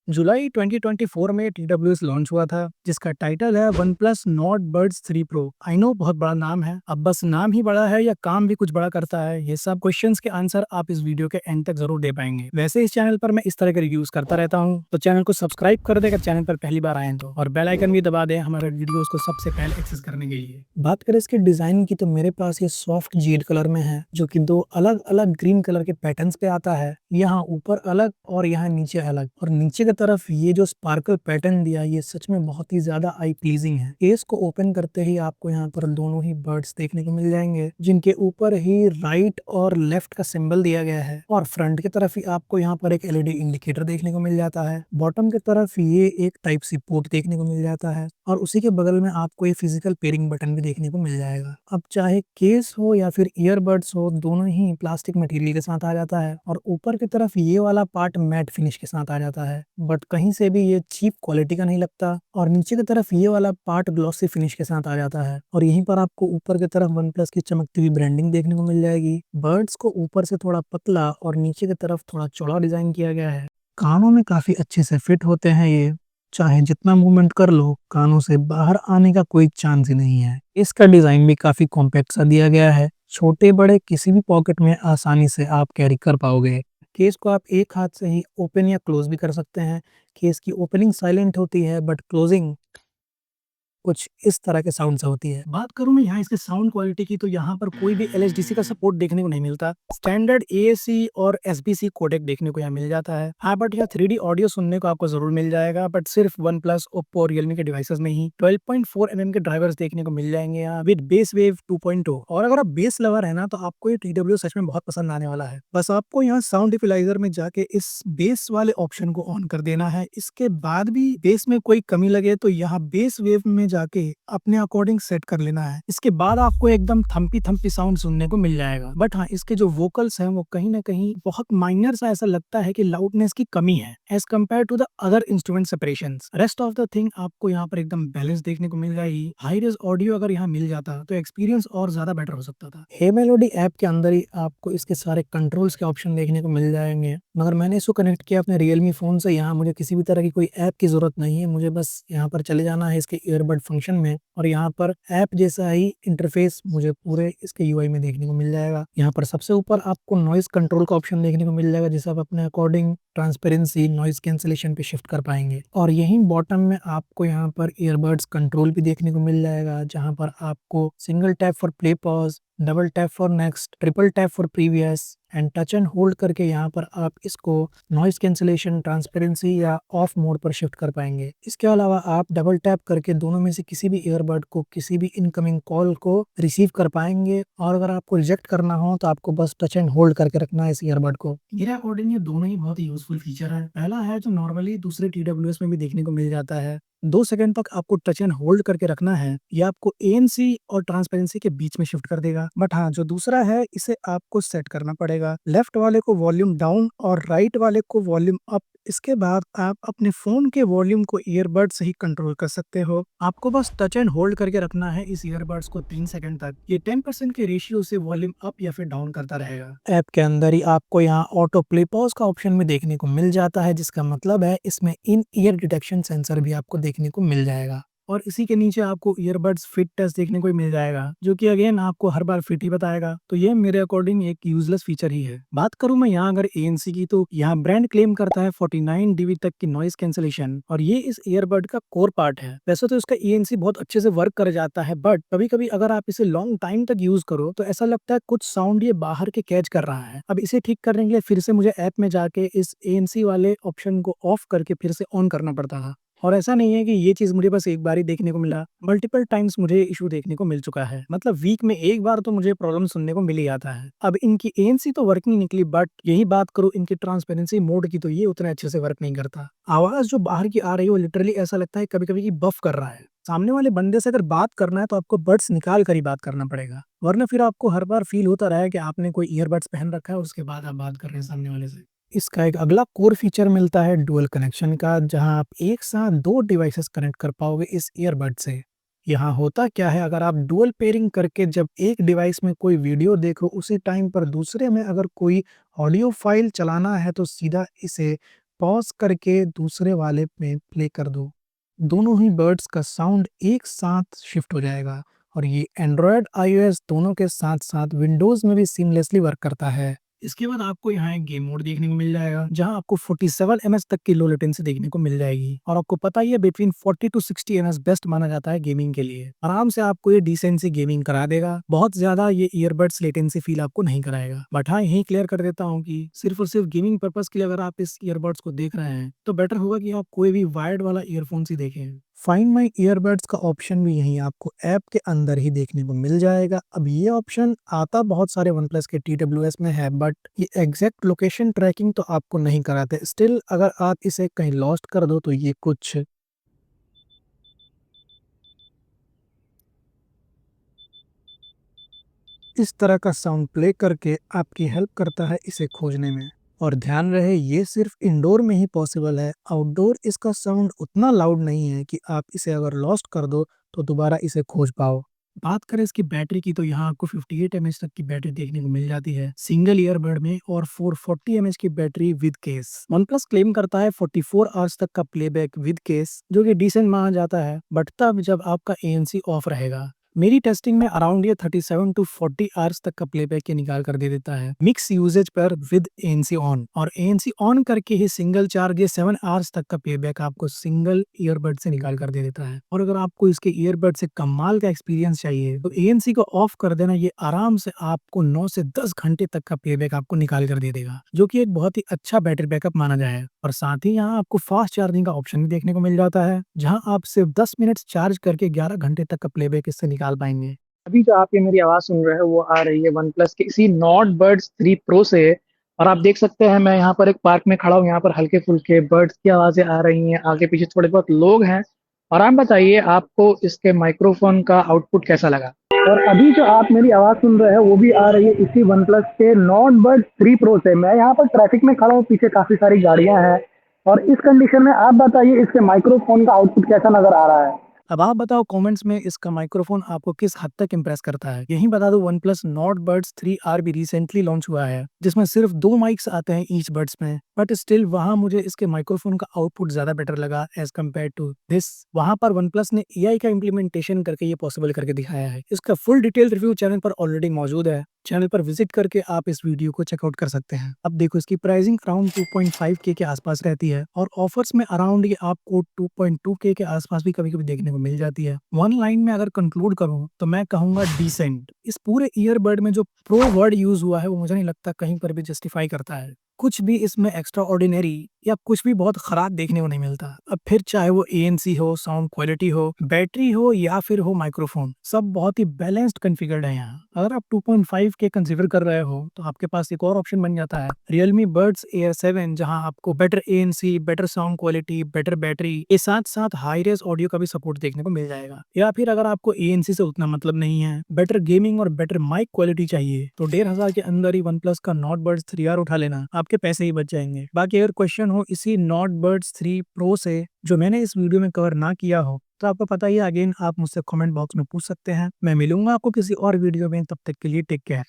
जुलाई 2024 में TWS launch हुआ था, जिसका टाइटल है OnePlus Nord Buds 3 Pro। I know बहुत बड़ा नाम है, अब बस नाम ही बड़ा है या काम भी कुछ बड़ा करता है, ये सब क्वेश्चंस के आंसर आप इस वीडियो के एंड तक जरूर दे पाएंगे। वैसे इस चैनल पर मैं इस तरह के रिव्यूज करता रहता हूँ, तो चैनल को सब्सक्राइब कर देकर चैनल पर पहली बार आए तो, और बेल आइकन भी दबा दें हमारे वीडियोस को सबसे पहले एक्सेस करने के लिए। बात करें इसके डिजाइन की, तो मेरे पास ये सॉफ्ट जेड कलर में है, जो कि दो अलग अलग ग्रीन कलर के पैटर्न्स पे आता है। यहाँ ऊपर अलग और यहाँ नीचे अलग, और नीचे की तरफ ये जो स्पार्कल पैटर्न दिया, ये सच में बहुत ही ज्यादा आई प्लीजिंग है। केस को ओपन करते ही आपको यहाँ पर दोनों ही बर्ड्स देखने को मिल जाएंगे, जिनके ऊपर ही राइट और लेफ्ट का सिंबल दिया गया है, और फ्रंट की तरफ ही आपको यहाँ पर एक एलईडी इंडिकेटर देखने को मिल जाता है। बॉटम की तरफ ये एक टाइप सी पोर्ट देखने को मिल जाता है, और उसी के बगल में आपको ये फिजिकल पेयरिंग बटन भी देखने को मिल जाएगा। अब चाहे केस हो या फिर ईयरबड्स हो, दोनों ही प्लास्टिक मटेरियल के साथ आ जाता है, और ऊपर की तरफ ये वाला पार्ट मैट फिनिश के साथ आ जाता है, बट कहीं से भी ये चीप क्वालिटी का नहीं लगता। और नीचे की तरफ ये वाला पार्ट ग्लॉसी फिनिश के साथ आ जाता है, और यहीं पर आपको ऊपर की तरफ वन प्लस की चमकती हुई ब्रांडिंग देखने को मिल जाएगी। बर्ड्स को ऊपर से थोड़ा पतला और नीचे की तरफ थोड़ा चौड़ा डिजाइन किया गया है। कानों में काफी अच्छे से फिट होते हैं ये, चाहे जितना मूवमेंट कर लो, कानों से बाहर आने का कोई चांस ही नहीं है। इसका डिजाइन भी काफी कॉम्पैक्ट सा दिया गया है, छोटे बड़े किसी भी पॉकेट में आसानी से आप कैरी कर पाओगे। केस को आप एक हाथ से ही ओपन या क्लोज भी कर सकते हैं। केस की ओपनिंग साइलेंट होती है, बट क्लोजिंग कुछ इस तरह के साउंड से होती है। बात करूं मैं यहाँ इसके साउंड क्वालिटी की, तो यहाँ पर कोई भी एलएचडीसी का सपोर्ट देखने को नहीं मिलता। स्टैंडर्ड एएसी और एसबीसी कोडेक देखने को यहाँ मिल जाता है। हाँ, बट यहाँ 3D ऑडियो सुनने को आपको जरूर मिल जाएगा, बट सिर्फ वन प्लस, ओप्पो और रियलमी के डिवाइसेस में ही। 12.4 mm के ड्राइवर्स देखने को मिल जाएंगे यहाँ विद बेस वेव 2.0। और अगर आप बेस लवर है ना, तो आपको ये TW सच में बहुत पसंद आने वाला है। बस आपको यहाँ साउंड इक्वलाइजर में जाके इस बेस वाले ऑप्शन को ऑन कर देना है। इसके बाद भी बेस में कोई कमी लगे तो यहाँ बेस वेव में जाके अपने अकॉर्डिंग सेट कर लेना है। इसके बाद आपको एकदम थम्पी थम्पी साउंड सुनने को मिल जाएगा। बट हाँ, इसके जो वोकल्स हैं वो कहीं ना कहीं बहुत माइनर सा ऐसा लगता है कि लाउडनेस की कमी है as compare to the other instrument separation. Rest of the thing आपको यहाँ पर एकदम बैलेंस देखने को मिल जाएगी। हाई रेज ऑडियो अगर यहाँ मिल जाता तो एक्सपीरियंस और ज्यादा बेटर हो सकता था। हे मेलोडी ऐप के अंदर ही आपको इसके सारे कंट्रोल्स के ऑप्शन देखने को मिल जाएंगे, मगर मैंने इसको कनेक्ट किया अपने रियलमी फोन से। यहाँ मुझे किसी भी तरह की कोई ऐप की जरूरत नहीं है, मुझे बस यहाँ पर चले जाना है इसके ईयरबड फंक्शन में, और यहाँ पर ऐप जैसा ही इंटरफेस मुझे पूरे इसके यूआई में देखने को मिल जाएगा। यहाँ पर सबसे ऊपर आपको नॉइज कंट्रोल का ऑप्शन देखने को मिल जाएगा, जिसे आप अपने अकॉर्डिंग ट्रांसपेरेंसी, नॉइज कैंसिलेशन पे शिफ्ट कर पाएंगे। और यहीं बॉटम में आपको यहाँ पर ईयरबड्स कंट्रोल भी देखने को मिल जाएगा, जहाँ पर आपको single tap for play pause, double tap for next, triple tap for previous, and touch and hold करके यहाँ पर आप इसको नॉइज कैंसिलेशन, ट्रांसपेरेंसी या ऑफ मोड पर शिफ्ट कर पाएंगे। इसके अलावा आप डबल टैप करके दोनों में से किसी भी ईयरबड को, किसी भी इनकमिंग कॉल को रिसीव कर पाएंगे, और अगर आपको रिजेक्ट करना हो तो आपको बस टच एंड होल्ड करके रखना है इस ईयरबड को। मेरे अकॉर्डिंग ये दोनों ही बहुत ही यूजफुल फीचर है। पहला है जो नॉर्मली दूसरे TWS में भी देखने को मिल जाता है, 2 सेकंड तक आपको टच एंड होल्ड करके रखना है, ये आपको ANC और ट्रांसपेरेंसी के बीच में शिफ्ट कर देगा। बट हाँ, जो दूसरा है इसे आपको सेट करना पड़ेगा। लेफ्ट वाले को वॉल्यूम डाउन और राइट वाले को वॉल्यूम अप। इसके बाद आप अपने फोन के वॉल्यूम को ईयरबड से ही कंट्रोल कर सकते हो। आपको बस टच एंड होल्ड करके रखना है इस ईयरबड्स को 3 सेकंड तक। ये 10% के रेशियो से वॉल्यूम अप या फिर डाउन करता रहेगा। ऐप के अंदर ही आपको यहाँ ऑटो प्ले पॉज का ऑप्शन भी देखने को मिल जाता है, जिसका मतलब है इसमें इन ईयर डिटेक्शन सेंसर भी आपको देखने को मिल जाएगा। और इसी के नीचे आपको ईयरबड्स फिट टेस्ट देखने को मिल जाएगा, जो कि अगेन आपको हर बार फिट ही बताएगा। तो ये मेरे अकॉर्डिंग एक यूजलेस फीचर ही है। बात करूं मैं यहाँ अगर ANC की, तो यहाँ ब्रांड क्लेम करता है 49 dB तक की नॉइज कैंसिलेशन, और ये इस ईयरबड का कोर पार्ट है। वैसे तो इसका ANC बहुत अच्छे से वर्क कर जाता है, बट कभी कभी अगर आप इसे लॉन्ग टाइम तक यूज करो तो ऐसा लगता है कुछ साउंड ये बाहर के कैच कर रहा है। अब इसे ठीक करने के लिए फिर से मुझे ऐप में जाके इस ANC वाले ऑप्शन को ऑफ करके फिर से ऑन करना पड़ता था। और ऐसा नहीं है कि ये चीज मुझे बस एक बार ही देखने को मिला, मल्टीपल टाइम्स मुझे इशू देखने को मिल चुका है। मतलब वीक में एक बार तो मुझे प्रॉब्लम सुनने को मिल ही आता है। अब इनकी ANC तो वर्किंग निकली, बट यही बात करूँ इनकी ट्रांसपेरेंसी मोड की, तो ये उतने अच्छे से वर्क नहीं करता। आवाज जो बाहर की आ रही है वो लिटरली ऐसा लगता है कभी कभी की बफ कर रहा है। सामने वाले बंदे से अगर बात करना है तो आपको बड्स निकाल कर ही बात करना पड़ेगा, वरना फिर आपको हर बार फील होता रहा है कि आपने कोई ईयरबड्स पहन रखा है, उसके बाद आप बात कर रहे हैं सामने वाले से। इसका एक अगला कोर फीचर मिलता है डुअल कनेक्शन का, जहां आप एक साथ दो डिवाइसेस कनेक्ट कर पाओगे इस ईयरबड से। यहाँ होता क्या है, अगर आप डुअल पेयरिंग करके जब एक डिवाइस में कोई वीडियो देखो, उसी टाइम पर दूसरे में अगर कोई ऑडियो फाइल चलाना है, तो सीधा इसे पॉज करके दूसरे वाले में प्ले कर दो। दोनों ही बर्ड्स का साउंड एक साथ शिफ्ट हो जाएगा और ये एंड्रॉयड आईओएस दोनों के साथ-साथ विंडोज़ में भी सीमलेसली वर्क करता है। इसके बाद आपको यहाँ एक गेम मोड देखने को मिल जाएगा, जहाँ आपको 47 एमएच तक की लो लेटेंसी देखने को मिल जाएगी और आपको पता ही है बिटवीन 40 टू 60 एमएच बेस्ट माना जाता है गेमिंग के लिए। आराम से आपको ये डिसेंट सी गेमिंग करा देगा। बहुत ज्यादा ये ईयरबड्स लेटेंसी फील आपको नहीं कराएगा। बट हाँ, यही क्लियर कर देता हूँ कि सिर्फ और सिर्फ गेमिंग पर्पज के लिए अगर आप इस ईयरबड्स को देख रहे हैं तो बेटर होगा कि आप कोई भी वायर्ड वाला ईयरफोन्स ही देखें। फाइंड माई ईयरबड्स का ऑप्शन भी यहीं आपको ऐप के अंदर ही देखने को मिल जाएगा। अब ये ऑप्शन आता बहुत सारे वन प्लस के TWS में है, बट ये एग्जैक्ट लोकेशन ट्रैकिंग तो आपको नहीं कराते। स्टिल अगर आप इसे कहीं लॉस्ट कर दो तो ये कुछ इस तरह का साउंड प्ले करके आपकी हेल्प करता है इसे खोजने में। और ध्यान रहे, ये सिर्फ इंडोर में ही पॉसिबल है। आउटडोर इसका साउंड उतना लाउड नहीं है कि आप इसे अगर लॉस्ट कर दो तो दोबारा इसे खोज पाओ। बात करें इसकी बैटरी की तो यहाँ आपको 58 एमएच तक की बैटरी देखने को मिल जाती है सिंगल ईयरबड में और 440 एमएच की battery with case. One plus claim करता है 44 आवर्स तक का प्लेबैक विद केस, जो कि डिसेंट माना जाता है, बट तब जब आपका ANC ऑफ रहेगा। मेरी टेस्टिंग में अराउंड ये 37 टू 40 आवर्स तक का प्लेबैक ये निकाल कर दे देता है मिक्स यूजेज पर विद ANC ऑन। और ANC ऑन करके ही सिंगल चार्ज ये 7 आवर्स तक का प्लेबैक आपको सिंगल ईयरबड से निकाल कर दे देता है। और अगर आपको इसके ईयरबड से कमाल का एक्सपीरियंस चाहिए तो ANC को ऑफ कर देना, ये आराम से आपको 9 से 10 घंटे तक का प्लेबैक आपको निकाल कर दे देगा, जो कि एक बहुत ही अच्छा बैटरी बैकअप माना जाए। और साथ ही यहाँ आपको फास्ट चार्जिंग का ऑप्शन भी देखने को मिल जाता है, जहाँ आप सिर्फ 10 मिनट चार्ज करके 11 घंटे तक का प्लेबैक इससे निकाल पाएंगे। अभी जो आप ये मेरी आवाज सुन रहे हो वो आ रही है वन प्लस के इसी नॉट बर्ड्स 3 प्रो से। और आप देख सकते हैं मैं यहाँ पर एक पार्क में खड़ा हूँ, यहाँ पर हल्के फुल्के बर्ड्स की आवाजें आ रही हैं, आगे पीछे थोड़े बहुत लोग हैं। और आप बताइए आपको इसके माइक्रोफोन का आउटपुट कैसा लगा। और अभी जो आप मेरी आवाज सुन रहे हो वो भी आ रही है इसी वन प्लस के नॉट बर्ड 3 प्रो से। मैं यहाँ पर ट्रैफिक में खड़ा हूँ, पीछे काफी सारी गाड़ियां हैं। और इस कंडीशन में आप बताइए इसके माइक्रोफोन का आउटपुट कैसा नजर आ रहा है। अब आप बताओ कमेंट्स में इसका माइक्रोफोन आपको किस हद तक इम्प्रेस करता है। यही बता दो, one plus not birds 3R भी रिसेंटली लॉन्च हुआ है, जिसमें सिर्फ 2 माइक्स आते हैं ईच बर्ड्स में, बट स्टिल वहां मुझे इसके माइक्रोफोन का आउटपुट ज्यादा बेटर लगा एज कम्पेयर टू दिस। वहां पर वन प्लस ने AI का इम्प्लीमेंटेशन करके ये पॉसिबल करके दिखाया है। इसका फुल डिटेल रिव्यू चैनल पर ऑलरेडी मौजूद है। चैनल पर विजिट करके आप इस वीडियो को चेकआउट कर सकते हैं। अब देखो, इसकी प्राइसिंग अराउंड 2.5K के आसपास रहती है और ऑफर्स में अराउंड ये आपको 2.2K के आसपास भी कभी कभी देखने को मिल जाती है। वन लाइन में अगर कंक्लूड करूं तो मैं कहूंगा डिसेंट। इस पूरे ईयरबड में जो प्रो वर्ड यूज हुआ है वो मुझे नहीं लगता कहीं पर भी जस्टिफाई करता है। कुछ भी इसमें एक्स्ट्रा ऑर्डिनरी या कुछ भी बहुत खराब देखने को नहीं मिलता। अब फिर चाहे वो ANC हो, साउंड क्वालिटी हो, बैटरी हो या फिर हो माइक्रोफोन, सब बहुत ही बैलेंस्ड कॉन्फ़िगर्ड है यहाँ। अगर आप 2.5K कंसीडर कर रहे हो तो आपके पास एक और ऑप्शन बन जाता है Realme Buds Air 7, जहाँ आपको better ANC, better sound quality, better battery के साथ साथ हाई रेस ऑडियो का भी सपोर्ट देखने को मिल जाएगा। या फिर अगर आपको ANC से उतना मतलब नहीं है, बेटर गेमिंग और बेटर माइक क्वालिटी चाहिए, तो 1500 के अंदर ही वन प्लस का नॉट बर्ड्स 3R उठा लेना, आपके पैसे ही बच जाएंगे। बाकी अगर क्वेश्चन हो इसी नॉट बर्ड्स 3 प्रो से जो मैंने इस वीडियो में कवर ना किया हो, तो आपको पता ही है, अगेन आप मुझसे कमेंट बॉक्स में पूछ सकते हैं। मैं मिलूंगा आपको किसी और वीडियो में, तब तक के लिए टेक केयर।